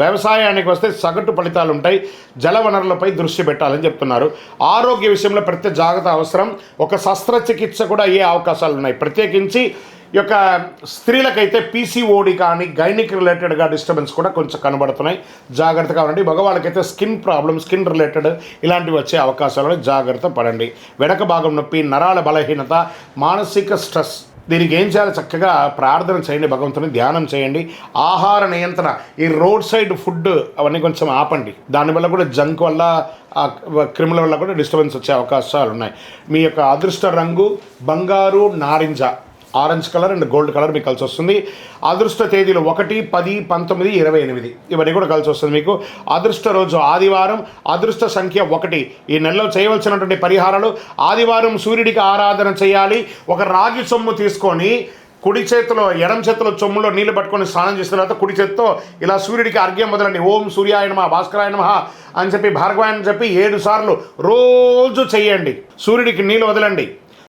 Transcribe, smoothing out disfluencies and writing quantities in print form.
వ్యవసాయానికి వస్తే సగటు ఫలితాలు ఉంటాయి. జల వనరులపై దృష్టి పెట్టాలని చెప్తున్నారు. ఆరోగ్య విషయంలో ప్రత్యేక జాగ్రత్త అవసరం. ఒక శస్త్రచికిత్స కూడా అయ్యే అవకాశాలు ఉన్నాయి. ప్రత్యేకించి ఈ యొక్క స్త్రీలకైతే పీసీఓడి కానీ గైనిక్ రిలేటెడ్గా డిస్టర్బెన్స్ కూడా కొంచెం కనబడుతున్నాయి. జాగ్రత్తగా ఉండండి. మగవాళ్ళకైతే స్కిన్ ప్రాబ్లమ్, స్కిన్ రిలేటెడ్ ఇలాంటివి వచ్చే అవకాశాలను జాగ్రత్త పడండి. వెనక భాగం నొప్పి, నరాల బలహీనత, మానసిక స్ట్రెస్, దీనికి ఏం చేయాలి? చక్కగా ప్రార్థన చేయండి, భగవంతుని ధ్యానం చేయండి. ఆహార నియంత్రణ, ఈ రోడ్ సైడ్ ఫుడ్ అవన్నీ కొంచెం ఆపండి. దానివల్ల కూడా జంక్ వల్ల, క్రిముల వల్ల కూడా డిస్టర్బెన్స్ వచ్చే అవకాశాలు ఉన్నాయి. మీ యొక్క అదృష్ట రంగు బంగారు, నారింజ, orange colour and gold colour మీకు కలిసి వస్తుంది. అదృష్ట తేదీలు 1, 10, 19, 28 ఇవన్నీ కూడా కలిసి వస్తుంది మీకు. అదృష్ట రోజు ఆదివారం. అదృష్ట సంఖ్య 1. ఈ నెలలో చేయవలసినటువంటి పరిహారాలు: ఆదివారం సూర్యుడికి ఆరాధన చేయాలి. ఒక రాగి సొమ్ము తీసుకొని కుడి చేతిలో, ఎడం చేతిలో చొమ్ములో నీళ్లు పట్టుకొని స్నానం చేసిన తర్వాత కుడి చేతితో ఇలా సూర్యుడికి అర్ఘ్యం వదలండి. ఓం సూర్యాయ నమః, భాస్కరాయ నమః అని చెప్పి, భార్గవాయ అని చెప్పి 7 సార్లు రోజు చెయ్యండి. సూర్యుడికి నీళ్ళు వదలండి.